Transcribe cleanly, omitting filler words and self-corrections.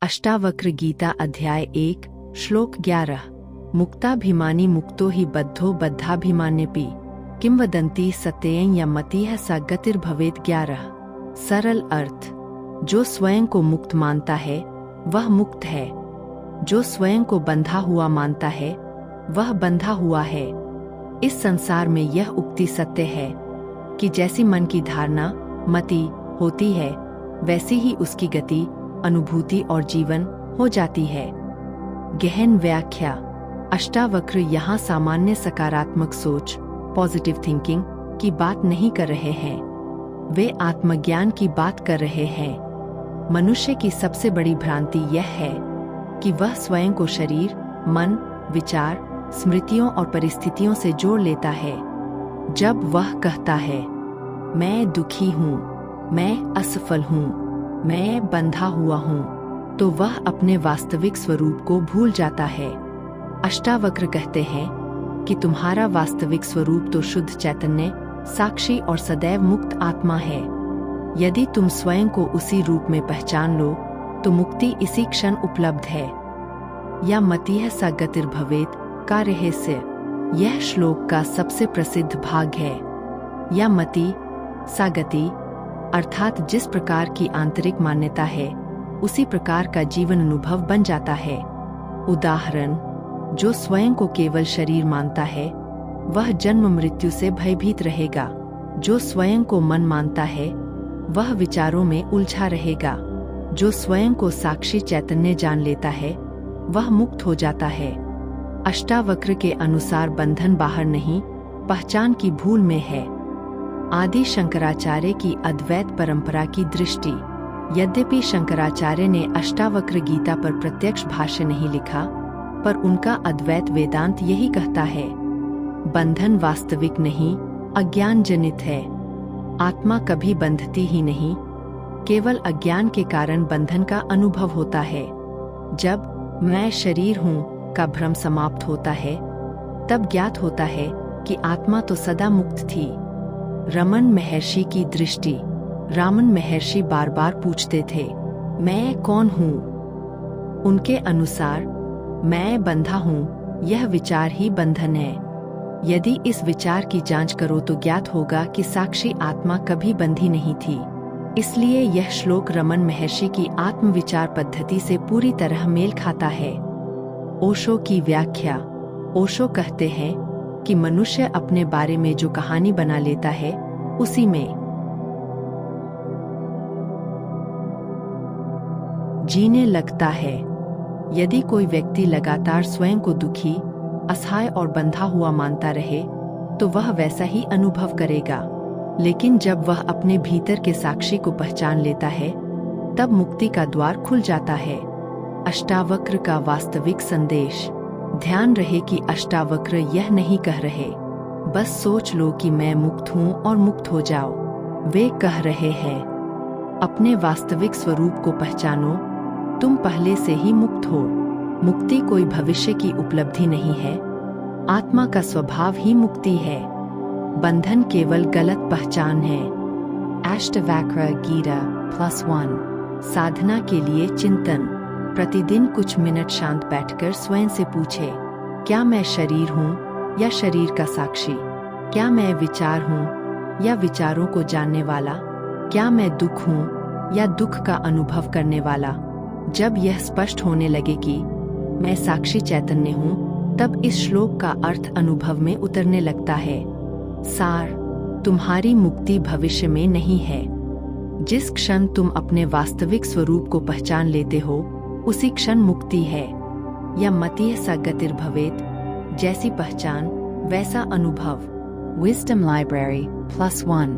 अष्टावक्र गीता अध्याय 1 श्लोक 11। मुक्ताभिमानी मुक्तो हि बद्धो बद्धाभिमान्यपि किंवदंती सत्येन या मतिः सा गतिर्भवेत्। 11। सरल अर्थ, जो स्वयं को मुक्त मानता है वह मुक्त है, जो स्वयं को बंधा हुआ मानता है वह बंधा हुआ है। इस संसार में यह उक्ति सत्य है कि जैसी मन की धारणा मति होती है वैसी ही उसकी गति, अनुभूति और जीवन हो जाती है। गहन व्याख्या। अष्टावक्र यहाँ सामान्य सकारात्मक सोच, पॉजिटिव थिंकिंग की बात नहीं कर रहे हैं, वे आत्मज्ञान की बात कर रहे हैं। मनुष्य की सबसे बड़ी भ्रांति यह है कि वह स्वयं को शरीर, मन, विचार, स्मृतियों और परिस्थितियों से जोड़ लेता है। जब वह कहता है मैं दुखी हूँ, मैं असफल हूँ, मैं बंधा हुआ हूँ, तो वह अपने वास्तविक स्वरूप को भूल जाता है। अष्टावक्र कहते हैं कि तुम्हारा वास्तविक स्वरूप तो शुद्ध चैतन्य, साक्षी और सदैव मुक्त आत्मा है। यदि तुम स्वयं को उसी रूप में पहचान लो तो मुक्ति इसी क्षण उपलब्ध है। या मतिः सा गतिर्भवेत् का रहस्य यह श्लोक का सबसे प्रसिद्ध भाग है। या मति सा गति अर्थात जिस प्रकार की आंतरिक मान्यता है उसी प्रकार का जीवन अनुभव बन जाता है। उदाहरण, जो स्वयं को केवल शरीर मानता है वह जन्म मृत्यु से भयभीत रहेगा। जो स्वयं को मन मानता है वह विचारों में उलझा रहेगा। जो स्वयं को साक्षी चैतन्य जान लेता है वह मुक्त हो जाता है। अष्टावक्र के अनुसार बंधन बाहर नहीं, पहचान की भूल में है। आदि शंकराचार्य की अद्वैत परंपरा की दृष्टि। यद्यपि शंकराचार्य ने अष्टावक्र गीता पर प्रत्यक्ष भाष्य नहीं लिखा, पर उनका अद्वैत वेदांत यही कहता है, बंधन वास्तविक नहीं, अज्ञान जनित है। आत्मा कभी बंधती ही नहीं, केवल अज्ञान के कारण बंधन का अनुभव होता है। जब मैं शरीर हूँ का भ्रम समाप्त होता है तब ज्ञात होता है कि आत्मा तो सदा मुक्त थी। रमन महर्षि की दृष्टि। रामन महर्षि बार बार पूछते थे, मैं कौन हूँ? उनके अनुसार मैं बंधा हूँ यह विचार ही बंधन है। यदि इस विचार की जांच करो तो ज्ञात होगा कि साक्षी आत्मा कभी बंधी नहीं थी। इसलिए यह श्लोक रमन महर्षि की आत्मविचार पद्धति से पूरी तरह मेल खाता है। ओशो की व्याख्या। ओशो कहते हैं कि मनुष्य अपने बारे में जो कहानी बना लेता है उसी में जीने लगता है। यदि कोई व्यक्ति लगातार स्वयं को दुखी, असहाय और बंधा हुआ मानता रहे तो वह वैसा ही अनुभव करेगा। लेकिन जब वह अपने भीतर के साक्षी को पहचान लेता है तब मुक्ति का द्वार खुल जाता है। अष्टावक्र का वास्तविक संदेश। ध्यान रहे कि अष्टावक्र यह नहीं कह रहे बस सोच लो कि मैं मुक्त हूँ और मुक्त हो जाओ। वे कह रहे हैं अपने वास्तविक स्वरूप को पहचानो, तुम पहले से ही मुक्त हो। मुक्ति कोई भविष्य की उपलब्धि नहीं है, आत्मा का स्वभाव ही मुक्ति है। बंधन केवल गलत पहचान है। अष्टावक्र गीता +1। साधना के लिए चिंतन। प्रतिदिन कुछ मिनट शांत बैठकर स्वयं से पूछे, क्या मैं शरीर हूँ या शरीर का साक्षी? क्या मैं विचार हूँ या विचारों को जानने वाला? क्या मैं दुख हूँ या दुख का अनुभव करने वाला? जब यह स्पष्ट होने लगे कि मैं साक्षी चैतन्य हूँ तब इस श्लोक का अर्थ अनुभव में उतरने लगता है। सार, तुम्हारी मुक्ति भविष्य में नहीं है। जिस क्षण तुम अपने वास्तविक स्वरूप को पहचान लेते हो उसी क्षण मुक्ति है। या मतिः सा गतिर्भवेत्, जैसी पहचान वैसा अनुभव। Wisdom library +1।